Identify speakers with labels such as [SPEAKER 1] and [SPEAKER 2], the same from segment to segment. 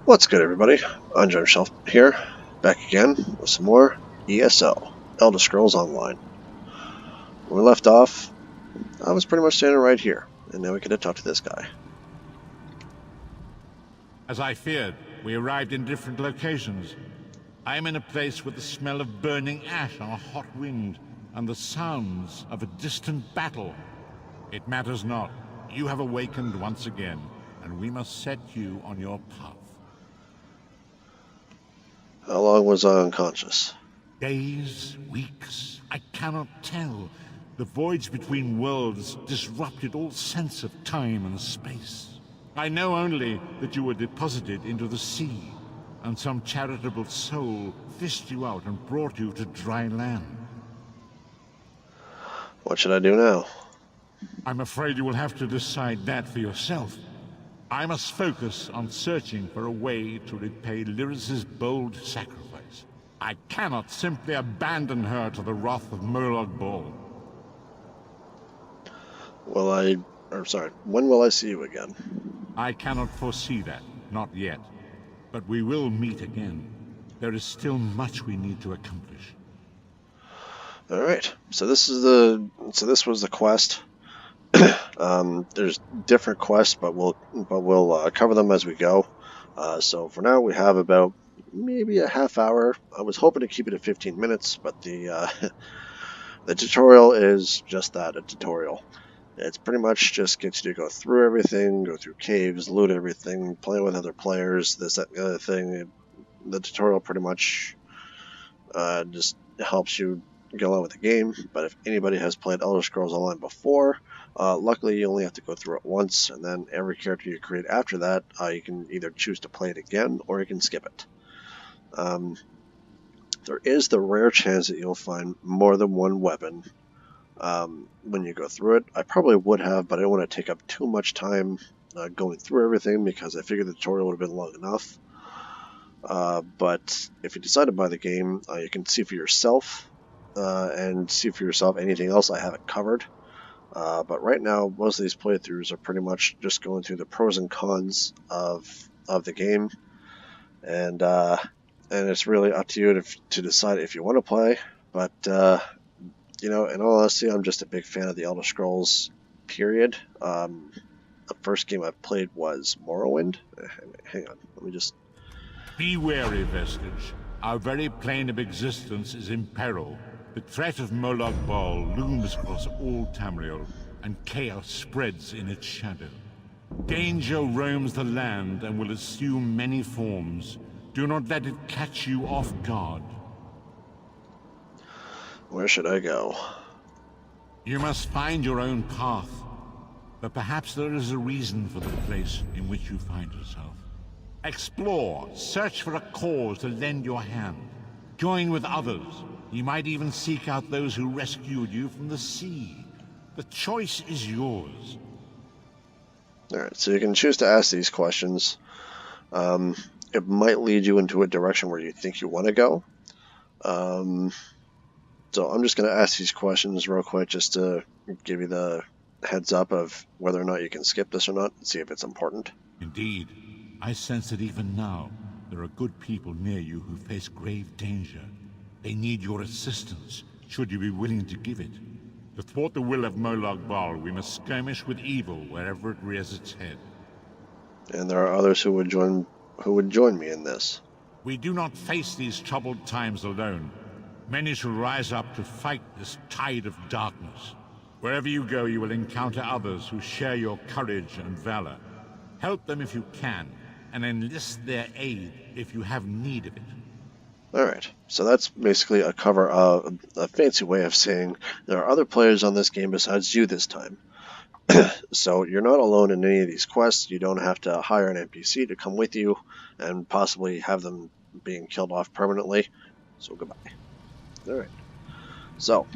[SPEAKER 1] What's good, everybody? Andre Shelf here, back again with some more ESO, Elder Scrolls Online. When we left off, I was pretty much standing right here, and now we get to talk to this guy.
[SPEAKER 2] As I feared, we arrived in different locations. I am in a place with the smell of burning ash on a hot wind, and the sounds of a distant battle. It matters not. You have awakened once again, and we must set you on your path.
[SPEAKER 1] How long was I unconscious?
[SPEAKER 2] Days, weeks, I cannot tell. The voids between worlds disrupted all sense of time and space. I know only that you were deposited into the sea, and some charitable soul fished you out and brought you to dry land.
[SPEAKER 1] What should I do now?
[SPEAKER 2] I'm afraid you will have to decide that for yourself. I must focus on searching for a way to repay Lyris's bold sacrifice. I cannot simply abandon her to the wrath of Molag Bal.
[SPEAKER 1] When will I see you again?
[SPEAKER 2] I cannot foresee that, not yet. But we will meet again. There is still much we need to accomplish.
[SPEAKER 1] All right. So this was the quest. There's different quests, but we'll cover them as we go. So for now, we have about maybe a half hour. I was hoping to keep it at 15 minutes, but the the tutorial is just that, a tutorial. It's pretty much just gets you to go through everything, go through caves, loot everything, play with other players, this, that, and the other thing. The tutorial pretty much just helps you go on with the game. But if anybody has played Elder Scrolls Online before, luckily you only have to go through it once, and then every character you create after that, you can either choose to play it again or you can skip it. There is the rare chance that you'll find more than one weapon when you go through it. I probably would have, but I don't want to take up too much time going through everything because I figured the tutorial would have been long enough. But if you decide to buy the game, you can see for yourself and see for yourself anything else I haven't covered. But right now, most of these playthroughs are pretty much just going through the pros and cons of the game, and it's really up to you to decide if you want to play. But you know, in all honesty, I'm just a big fan of the Elder Scrolls, period. The first game I played was Morrowind. Hang on, let me just...
[SPEAKER 2] Be wary, Vestige. Our very plane of existence is in peril. The threat of Molag Bal looms across all Tamriel, and chaos spreads in its shadow. Danger roams the land and will assume many forms. Do not let it catch you off guard.
[SPEAKER 1] Where should I go?
[SPEAKER 2] You must find your own path. But perhaps there is a reason for the place in which you find yourself. Explore, search for a cause to lend your hand. Join with others. You might even seek out those who rescued you from the sea. The choice is yours.
[SPEAKER 1] Alright, so you can choose to ask these questions. It might lead you into a direction where you think you want to go. So I'm just going to ask these questions real quick just to give you the heads up of whether or not you can skip this or not and see if it's important.
[SPEAKER 2] Indeed. I sense that even now, there are good people near you who face grave danger. They need your assistance, should you be willing to give it. To thwart the will of Molag Bal, we must skirmish with evil wherever it rears its head.
[SPEAKER 1] And there are others who would join me in this.
[SPEAKER 2] We do not face these troubled times alone. Many shall rise up to fight this tide of darkness. Wherever you go, you will encounter others who share your courage and valor. Help them if you can, and enlist their aid if you have need of it.
[SPEAKER 1] Alright, so that's basically a fancy way of saying there are other players on this game besides you this time. So you're not alone in any of these quests. You don't have to hire an NPC to come with you and possibly have them being killed off permanently. So goodbye. Alright, so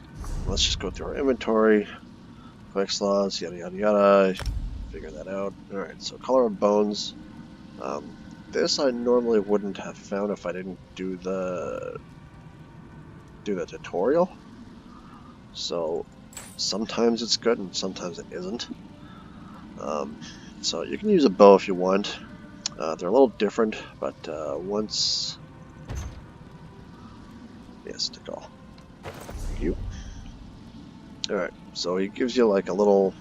[SPEAKER 1] let's just go through our inventory, quick slots, yada yada yada, figure that out. Alright, so color of bones. This I normally wouldn't have found if I didn't do the tutorial. So sometimes it's good and sometimes it isn't. So you can use a bow if you want. They're a little different, but once... Yes, to call. Thank you. Alright, so he gives you like a little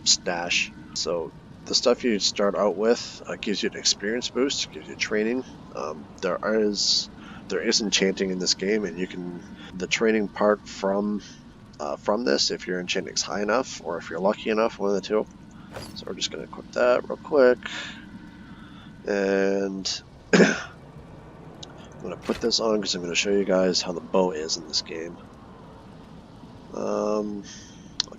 [SPEAKER 1] stash. So the stuff you start out with gives you an experience boost, gives you training. There is enchanting in this game, and you can the training part from this if your enchanting's high enough, or if you're lucky enough, one of the two. So we're just gonna equip that real quick, and I'm gonna put this on because I'm gonna show you guys how the bow is in this game. I'll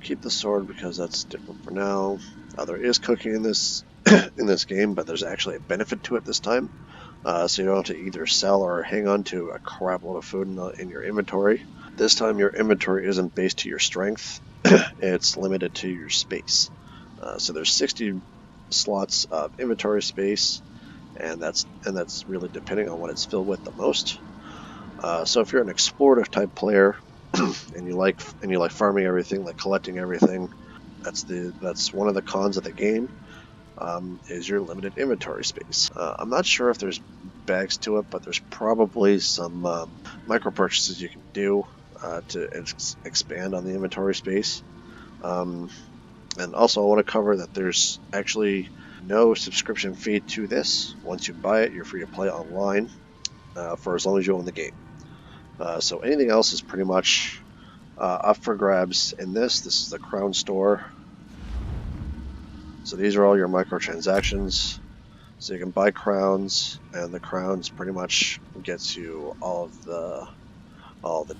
[SPEAKER 1] keep the sword because that's different for now. There is cooking in this in this game, but there's actually a benefit to it this time. So you don't have to either sell or hang on to a crap load of food in your inventory. This time your inventory isn't based to your strength, it's limited to your space. So there's 60 slots of inventory space, and that's really depending on what it's filled with the most. So if you're an explorative type player and you like farming everything, like collecting everything, that's one of the cons of the game. Is your limited inventory space. I'm not sure if there's bags to it, but there's probably some micro purchases you can do to expand on the inventory space. And also I want to cover that there's actually no subscription fee to this. Once you buy it, you're free to play online for as long as you own the game. So anything else is pretty much up for grabs in this. This is the Crown Store. So these are all your microtransactions. So you can buy crowns, and the crowns pretty much gets you all the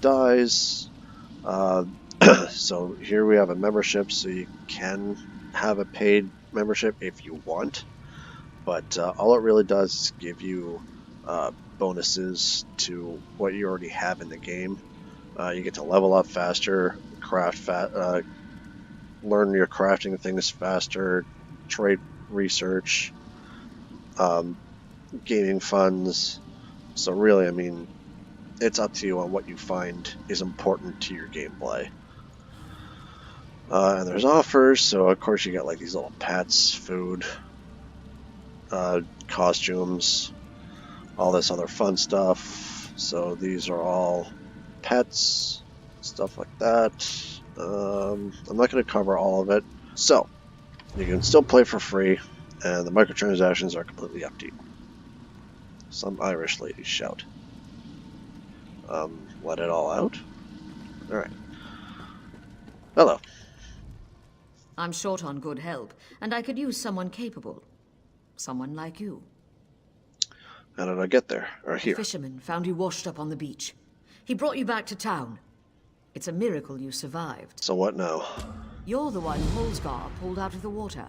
[SPEAKER 1] dyes. So here we have a membership, so you can have a paid membership if you want, but all it really does is give you bonuses to what you already have in the game. You get to level up faster, learn your crafting things faster, trade research, gaming funds. So really, I mean, it's up to you on what you find is important to your gameplay. And there's offers, so of course you got like these little pets, food, costumes, all this other fun stuff. So these are all pets, stuff like that. I'm not going to cover all of it. So you can still play for free, and the microtransactions are completely up to you. Some Irish ladies shout. Let it all out. Alright. Hello.
[SPEAKER 3] I'm short on good help, and I could use someone capable. Someone like you.
[SPEAKER 1] How did I get there? Or here?
[SPEAKER 3] A fisherman found you washed up on the beach. He brought you back to town. It's a miracle you survived.
[SPEAKER 1] So what now?
[SPEAKER 3] You're the one Holsgar pulled out of the water.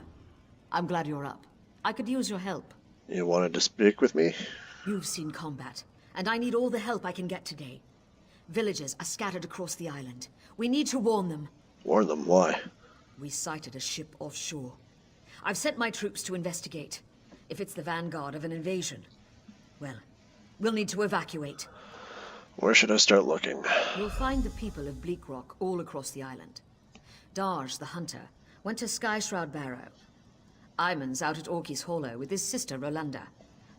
[SPEAKER 3] I'm glad you're up. I could use your help.
[SPEAKER 1] You wanted to speak with me?
[SPEAKER 3] You've seen combat, and I need all the help I can get today. Villagers are scattered across the island. We need to warn them.
[SPEAKER 1] Warn them? Why?
[SPEAKER 3] We sighted a ship offshore. I've sent my troops to investigate. If it's the vanguard of an invasion, well, we'll need to evacuate.
[SPEAKER 1] Where should I start looking?
[SPEAKER 3] You'll find the people of Bleak Rock all across the island. Darj, the hunter, went to Skyshroud Barrow. Iman's out at Orky's Hollow with his sister Rolanda.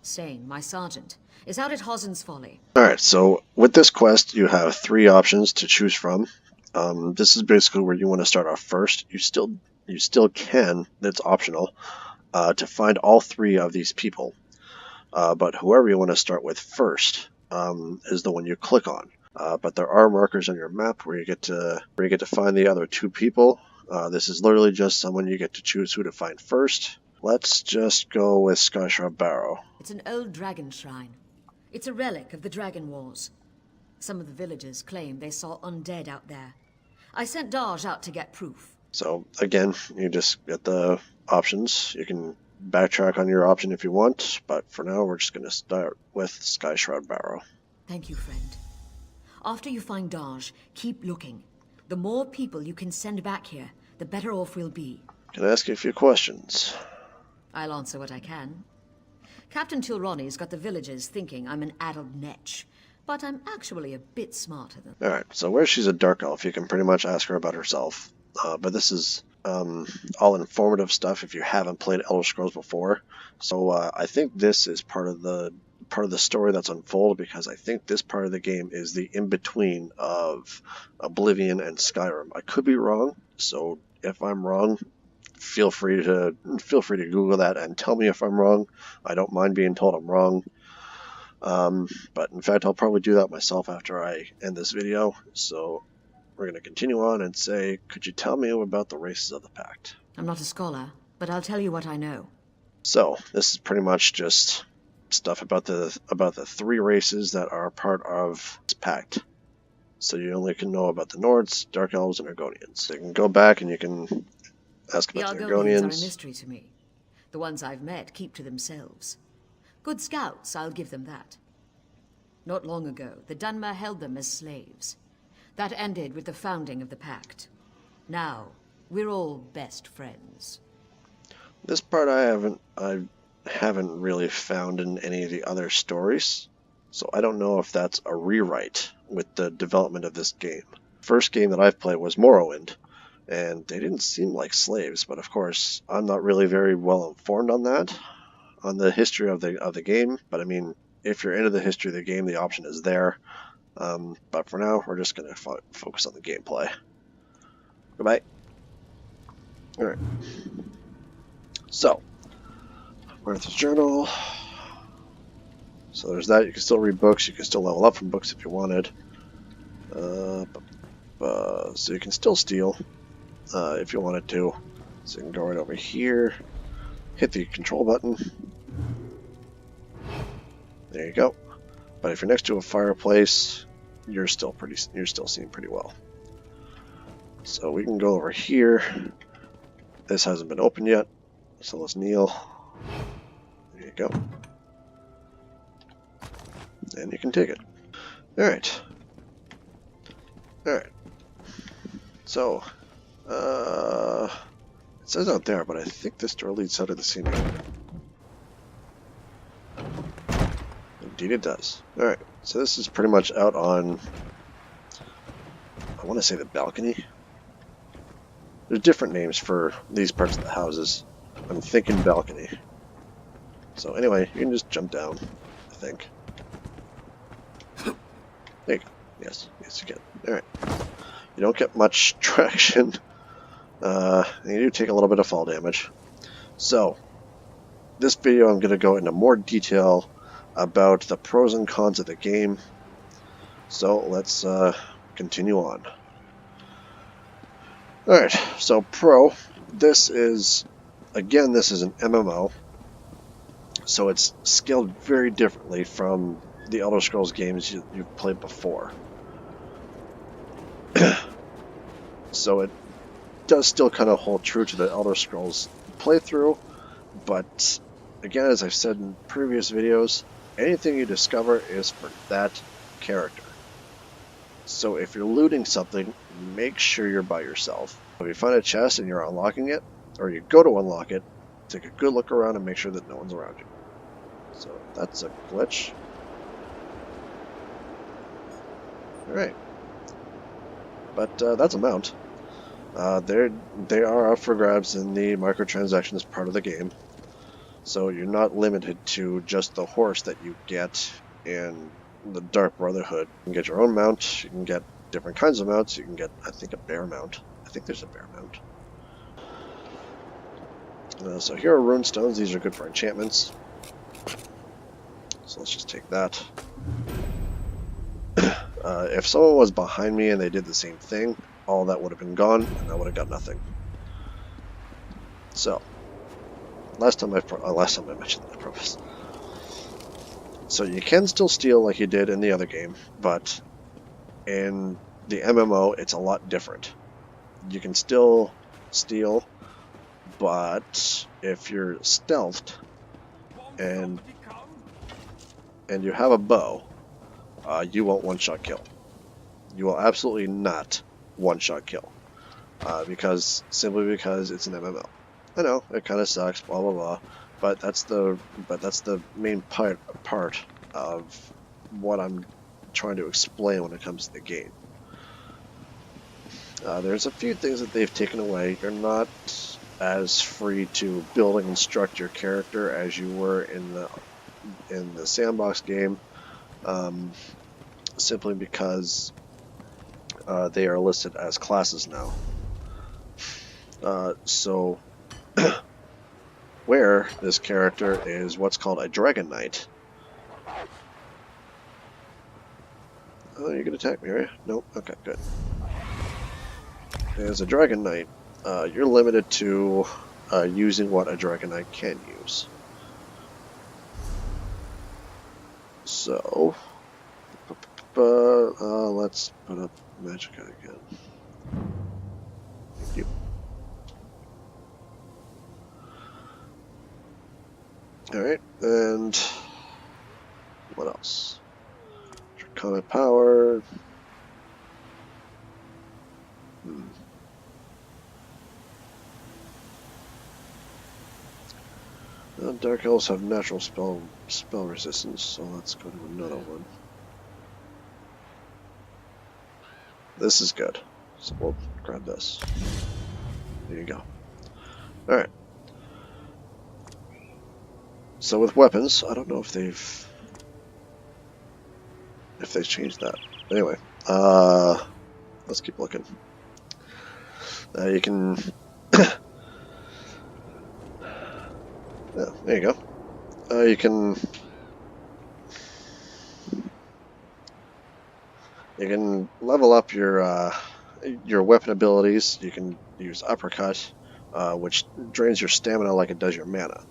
[SPEAKER 3] Stain, my sergeant, is out at Hossen's Folly.
[SPEAKER 1] Alright, so with this quest, you have 3 options to choose from. This is basically where you want to start off first. You still can, it's optional, to find all 3 of these people. But whoever you want to start with first is the one you click on. But there are markers on your map where you get to find the other 2 people. This is literally just someone you get to choose who to find first. Let's just go with Skyshroud Barrow.
[SPEAKER 3] It's an old dragon shrine. It's a relic of the Dragon Wars. Some of the villagers claim they saw undead out there. I sent Darj out to get proof.
[SPEAKER 1] So again, you just get the options. You can backtrack on your option if you want, but for now we're just going to start with Skyshroud Barrow.
[SPEAKER 3] Thank you, friend. After you find Darj, keep looking. The more people you can send back here, the better off we'll be.
[SPEAKER 1] Can I ask you a few questions?
[SPEAKER 3] I'll answer what I can. Captain Tilronni's got the villagers thinking I'm an addled netch, but I'm actually a bit smarter than...
[SPEAKER 1] Alright, so where she's a dark elf, you can pretty much ask her about herself. But this is all informative stuff if you haven't played Elder Scrolls before. So I think this is part of the story that's unfolded, because I think this part of the game is the in-between of Oblivion and Skyrim. I could be wrong, so if I'm wrong, feel free to Google that and tell me if I'm wrong. I don't mind being told I'm wrong. But in fact, I'll probably do that myself after I end this video. So we're going to continue on and say, could you tell me about the races of the Pact?
[SPEAKER 3] I'm not a scholar, but I'll tell you what I know.
[SPEAKER 1] So this is pretty much just stuff about the 3 races that are part of this Pact. So you only can know about the Nords, Dark Elves, and Argonians. So you can go back and you can ask
[SPEAKER 3] The
[SPEAKER 1] about the
[SPEAKER 3] Argonians are a
[SPEAKER 1] Argonians.
[SPEAKER 3] mystery to me. The ones I've met keep to themselves. Good scouts, I'll give them that. Not long ago, the Dunmer held them as slaves. That ended with the founding of the Pact. Now, we're all best friends.
[SPEAKER 1] This part I haven't really found in any of the other stories, so I don't know if that's a rewrite with the development of this game. First game that I've played was Morrowind, and they didn't seem like slaves, but of course I'm not really very well informed on that, on the history of the game. But I mean, if you're into the history of the game, the option is there. But for now, we're just going to focus on the gameplay. Goodbye. Alright. So, Martha's Journal. So there's that. You can still read books. You can still level up from books if you wanted. So you can still steal if you wanted to. So you can go right over here, hit the control button. There you go. But if you're next to a fireplace, you're still seeing pretty well. So we can go over here. This hasn't been opened yet, so let's kneel. There you go. And you can take it. Alright. Alright. So, it says out there, but I think this door leads out of the same area. Indeed it does. Alright, so this is pretty much out on, I want to say, the balcony. There's different names for these parts of the houses. I'm thinking balcony. So anyway, you can just jump down, I think. There you go. Yes, you can. Alright. You don't get much traction. And you do take a little bit of fall damage. So, this video I'm going to go into more detail about the pros and cons of the game. So let's continue on. Alright, so pro, this is an MMO, so it's scaled very differently from the Elder Scrolls games you've played before. So it does still kind of hold true to the Elder Scrolls playthrough, but again, as I've said in previous videos, anything you discover is for that character. So if you're looting something, make sure you're by yourself. If you find a chest and you're unlocking it, or you go to unlock it, take a good look around and make sure that no one's around you. So that's a glitch. Alright. But that's a mount. They are up for grabs in the microtransactions part of the game. So you're not limited to just the horse that you get in the Dark Brotherhood. You can get your own mount, you can get different kinds of mounts, you can get, I think, a bear mount. I think there's a bear mount. So here are rune stones. These are good for enchantments. So let's just take that. If someone was behind me and they did the same thing, all that would have been gone, and I would have got nothing. So, last time I mentioned that, I promise. So you can still steal like you did in the other game, but in the MMO, it's a lot different. You can still steal, but if you're stealthed and you have a bow, you won't one-shot kill. You will absolutely not one-shot kill, simply because it's an MMO. I know it kind of sucks, blah blah blah, but that's the main part of what I'm trying to explain when it comes to the game. There's a few things that they've taken away. You're not as free to build and construct your character as you were in the sandbox game, simply because they are listed as classes now. So where this character is what's called a Dragon Knight. Oh, you're gonna attack me, are you? Nope. Okay, good. As a Dragon Knight, you're limited to using what a Dragon Knight can use. So, let's put up Magicka again. Thank you. Alright, and what else? Draconic Power. Dark Elves have natural spell resistance, so let's go to another one. This is good, so we'll grab this. There you go. Alright. So with weapons, I don't know if they've changed that. Anyway, let's keep looking. You can yeah, there you go. You can level up your weapon abilities. You can use uppercut, which drains your stamina like it does your mana.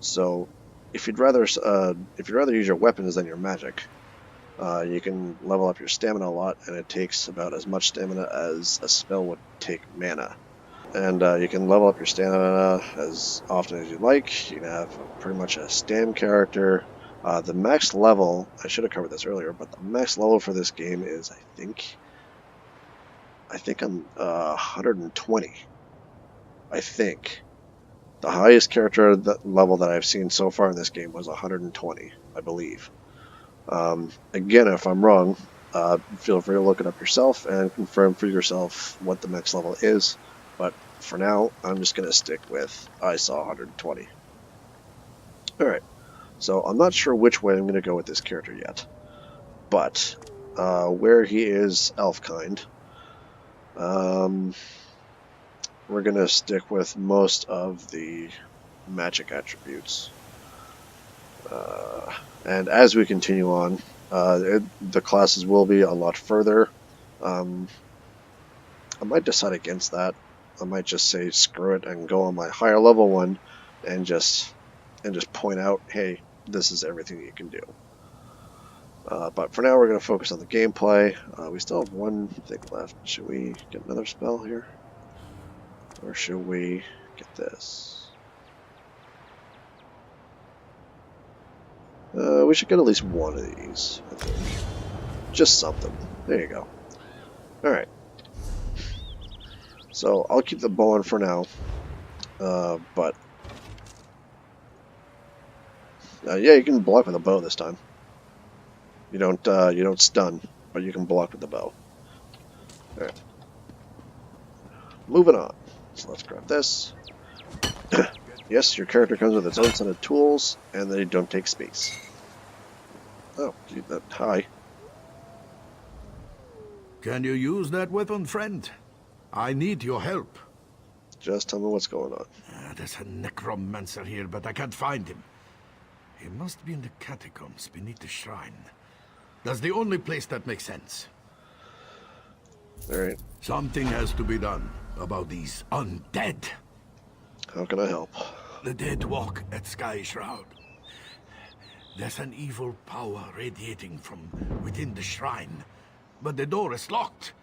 [SPEAKER 1] So if you'd rather use your weapons than your magic, you can level up your stamina a lot, and it takes about as much stamina as a spell would take mana. And you can level up your stamina as often as you like. You can have pretty much a stam character. The max level, I should have covered this earlier, but the max level for this game is, I think I'm 120. I think. The highest character level that I've seen so far in this game was 120, I believe. Again, if I'm wrong, feel free to look it up yourself and confirm for yourself what the max level is. But for now, I'm just going to stick with I saw 120. Alright, so I'm not sure which way I'm going to go with this character yet. But where he is elf-kind, we're going to stick with most of the magic attributes. And as we continue on, the classes will be a lot further. I might decide against that. I might just say screw it and go on my higher level one and just point out, hey, this is everything you can do. But for now, we're going to focus on the gameplay. We still have one thing left. Should we get another spell here? Or should we get this? We should get at least one of these, I think. Just something. There you go. Alright. So, I'll keep the bow on for now. But... yeah, you can block with a bow this time. You don't stun, but you can block with the bow. Alright. Moving on. So let's grab this. Yes, your character comes with its own set of tools, and they don't take space. Oh, gee, hi.
[SPEAKER 4] Can you use that weapon, friend? I need your help.
[SPEAKER 1] Just tell me what's going on.
[SPEAKER 4] There's a necromancer here, but I can't find him. He must be in the catacombs beneath the shrine. That's the only place that makes sense.
[SPEAKER 1] Alright.
[SPEAKER 4] Something has to be done about these undead.
[SPEAKER 1] How can I help?
[SPEAKER 4] The dead walk at Sky Shroud. There's an evil power radiating from within the shrine, but the door is locked.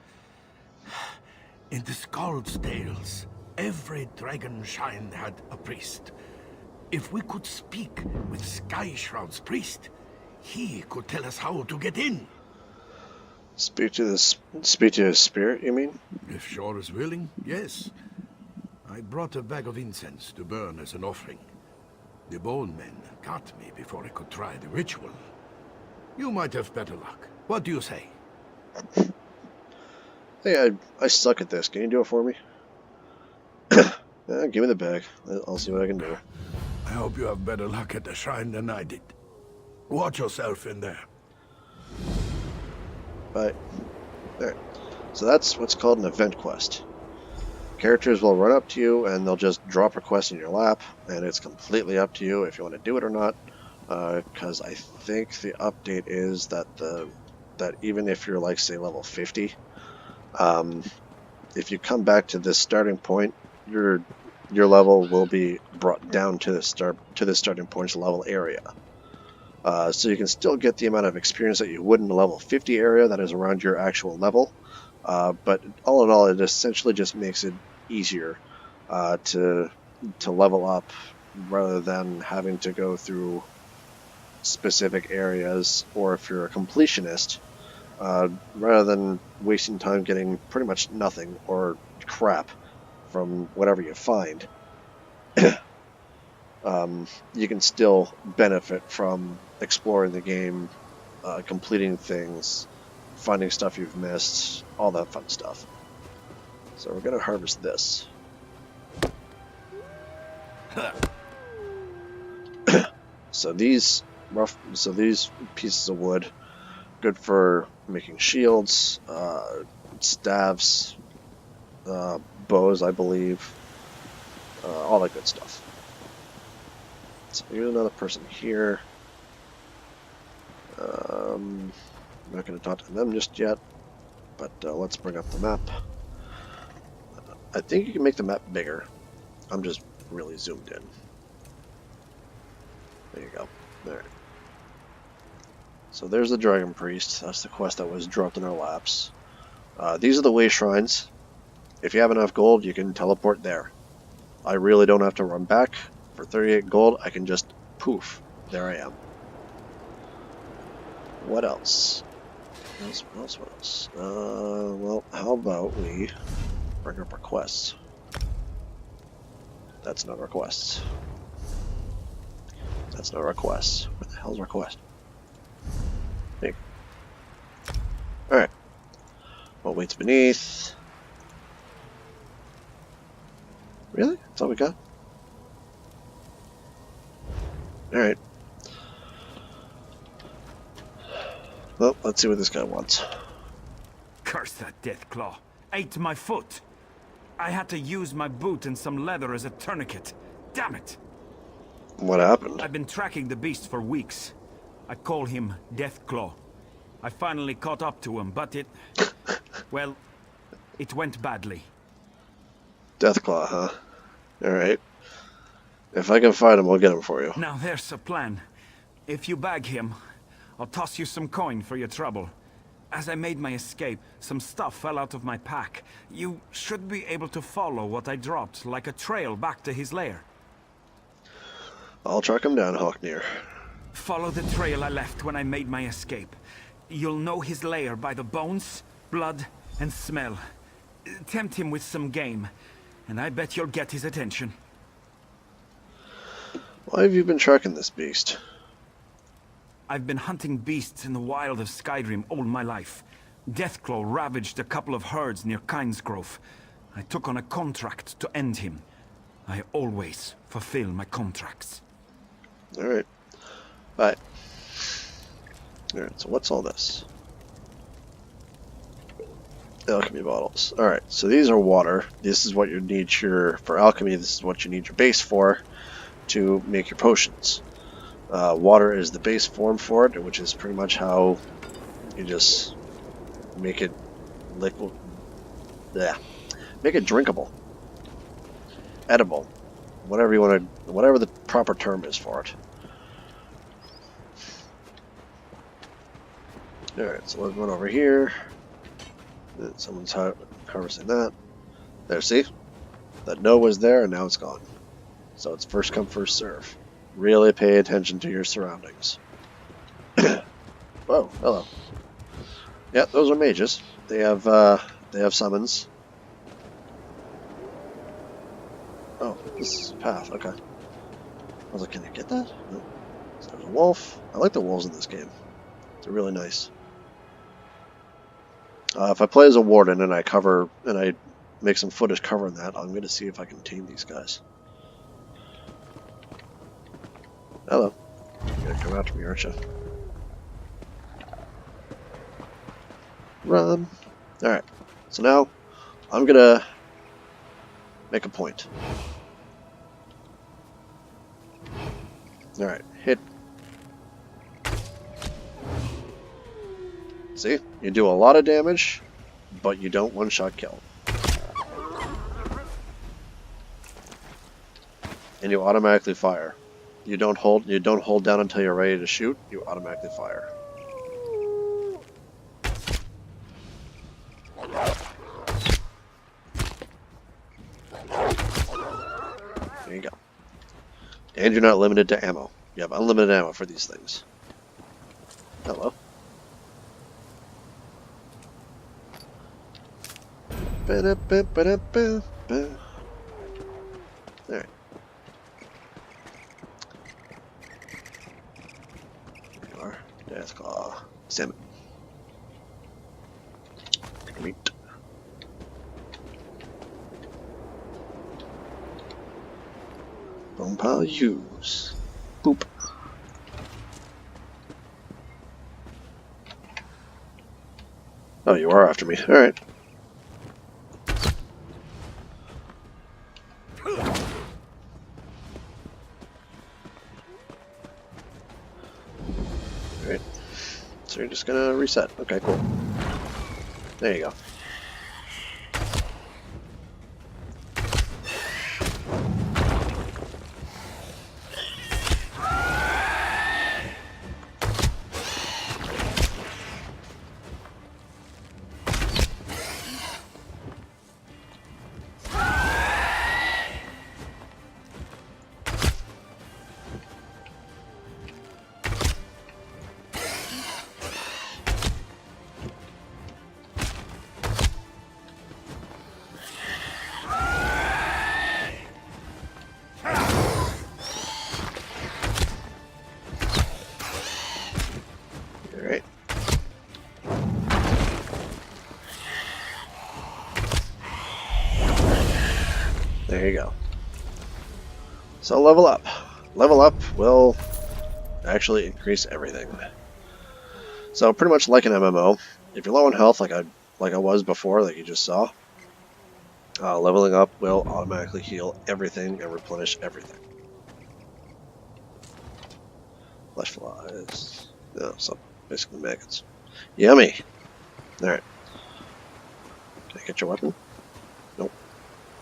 [SPEAKER 4] In the Skald's tales, every dragon shrine had a priest. If we could speak with Sky Shroud's priest, he could tell us how to get in.
[SPEAKER 1] Speak to his spirit, you mean?
[SPEAKER 4] If Shore is willing, yes. I brought a bag of incense to burn as an offering. The bone men got me before I could try the ritual. You might have better luck. What do you say?
[SPEAKER 1] Hey, I suck at this. Can you do it for me? Give me the bag. I'll see what I can do.
[SPEAKER 4] I hope you have better luck at the shrine than I did. Watch yourself in there.
[SPEAKER 1] Bye. Alright. So that's what's called an event quest. Characters will run up to you and they'll just drop a quest in your lap, and it's completely up to you if you want to do it or not. Because I think the update is that that even if you're like say level 50, if you come back to this starting point, your level will be brought down to the starting point's level area. So you can still get the amount of experience that you would in the level 50 area that is around your actual level. But all in all, it essentially just makes it easier to level up rather than having to go through specific areas, or if you're a completionist, rather than wasting time getting pretty much nothing or crap from whatever you find. You can still benefit from exploring the game, completing things, finding stuff you've missed, all that fun stuff. So we're gonna harvest this. So these pieces of wood, good for making shields, staves, bows, I believe, all that good stuff. So here's another person here. I'm not going to talk to them just yet, but let's bring up the map. I think you can make the map bigger. I'm just really zoomed in. There you go. There. So there's the Dragon Priest. That's the quest that was dropped in our laps. These are the way shrines. If you have enough gold, you can teleport there. I really don't have to run back. For 38 gold, I can just poof. There I am. What else? What else? Well, how about we bring up our quests? That's not our quests. That's not our quests. Where the hell's our quest? Hey. Alright. What waits beneath? Really? That's all we got? Alright. Well, let's see what this guy wants.
[SPEAKER 5] Curse that Deathclaw. Ate my foot. I had to use my boot and some leather as a tourniquet. Damn it!
[SPEAKER 1] What happened?
[SPEAKER 5] I've been tracking the beast for weeks. I call him Deathclaw. I finally caught up to him, but it... well, it went badly.
[SPEAKER 1] Deathclaw, huh? Alright. If I can find him, I'll get him for you.
[SPEAKER 5] Now there's a plan. If you bag him, I'll toss you some coin for your trouble. As I made my escape, some stuff fell out of my pack. You should be able to follow what I dropped, like a trail back to his lair.
[SPEAKER 1] I'll track him down, Hawknear.
[SPEAKER 5] Follow the trail I left when I made my escape. You'll know his lair by the bones, blood, and smell. Tempt him with some game, and I bet you'll get his attention.
[SPEAKER 1] Why have you been tracking this beast?
[SPEAKER 5] I've been hunting beasts in the wild of Skydream all my life. Deathclaw ravaged a couple of herds near Kynesgrove. I took on a contract to end him. I always fulfill my contracts.
[SPEAKER 1] Alright. Bye. Alright, so what's all this? Alchemy bottles. Alright, so these are water. This is what you need for alchemy, this is what you need your base for to make your potions. Water is the base form for it, which is pretty much how you just make it liquid. Yeah. Make it drinkable. Edible. Whatever you want to, whatever the proper term is for it. Alright, so let's run over here. Someone's harvesting that. There, see? That no was there and now it's gone. So it's first come, first serve. Really pay attention to your surroundings. Whoa, hello. Yeah, those are mages. They have summons. Oh, this is a path, okay. I was like, can I get that? No. So there's a wolf. I like the wolves in this game. They're really nice. If I play as a warden and I make some footage covering that, I'm going to see if I can tame these guys. Hello. You're going to come after me, aren't you? Run. Alright. So now, I'm going to make a point. Alright. Hit. See? You do a lot of damage, but you don't one-shot kill. And you automatically fire. You don't hold down until you're ready to shoot, you automatically fire. There you go. And you're not limited to ammo. You have unlimited ammo for these things. Hello. Alright. There you are. Death Claw. Salmon. Meat. Bone pile use. Boop. Oh, you are after me. Alright. Alright. So you're just gonna reset. Okay, cool. There you go. Alright. There you go. So level up. Level up will actually increase everything. So pretty much like an MMO, if you're low on health like I was before, like you just saw, leveling up will automatically heal everything and replenish everything. Flesh flies. No, so basically maggots. Yummy! Alright. Can I get your weapon? Nope.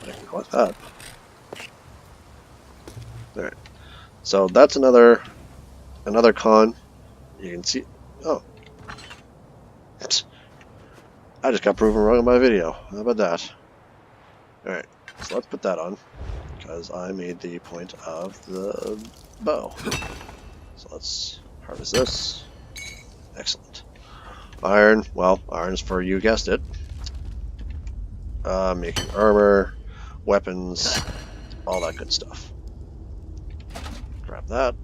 [SPEAKER 1] I can collect that. Alright. So that's another con. You can see. Oh. I just got proven wrong in my video. How about that? Alright. So let's put that on. Because I made the point of the bow. So let's harvest this. Excellent. Iron. Well, iron's for, you guessed it, making armor, weapons, all that good stuff. Grab that.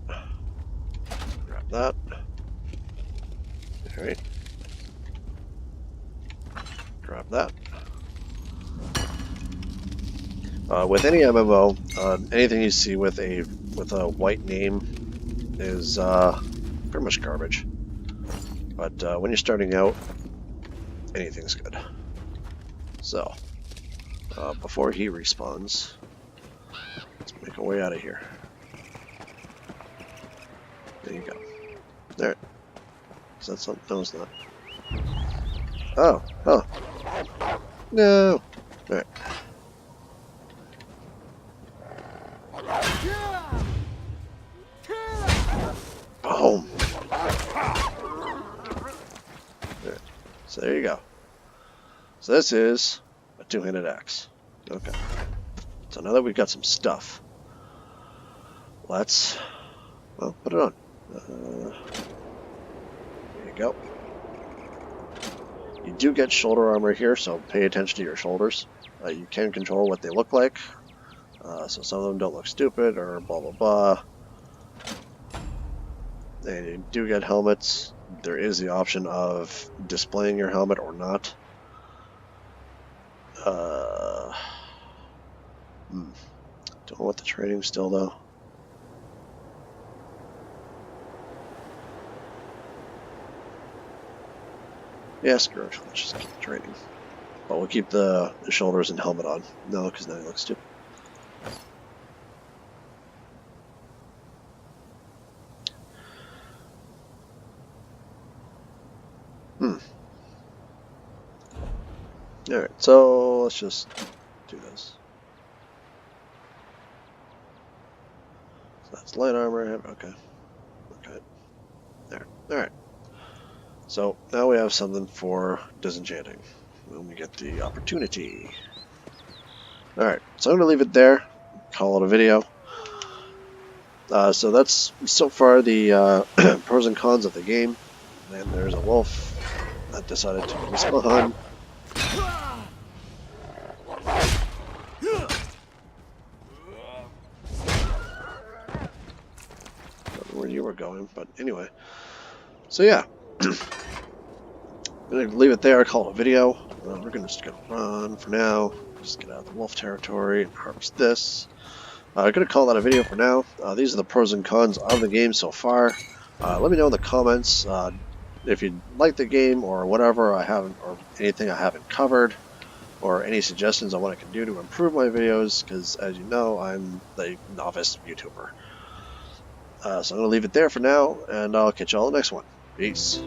[SPEAKER 1] Grab that. Alright. Grab that. With any MMO, anything you see with a white name is pretty much garbage. But when you're starting out, anything's good. So, before he respawns, let's make our way out of here. There you go. There. Is that something? No, it's not. Oh, oh. No. Alright. Boom. There. So there you go. So this is a two-handed axe. Okay. So now that we've got some stuff, let's, well, put it on. There you go. You do get shoulder armor here, so pay attention to your shoulders. You can control what they look like. So some of them don't look stupid or blah blah blah. And you do get helmets. There is the option of displaying your helmet or not. Don't want the training still though. Yeah, screw it. Let's just keep the training. But we'll keep the shoulders and helmet on. No, because now he looks stupid. Alright, so let's just do this. So that's light armor. Okay. Okay. There. Alright. So now we have something for disenchanting when we get the opportunity. Alright, so I'm going to leave it there. Call it a video. So that's so far the pros and cons of the game. And there's a wolf that decided to respawn. Where you were going, but anyway. So yeah, I'm gonna leave it there. Call it a video. We're just gonna run for now. Just get out of the wolf territory and harvest this. I'm gonna call that a video for now. These are the pros and cons of the game so far. Let me know in the comments if you like the game or whatever I haven't, or anything I haven't covered, or any suggestions on what I can do to improve my videos. Because as you know, I'm the novice YouTuber. So I'm going to leave it there for now, and I'll catch you all in the next one. Peace.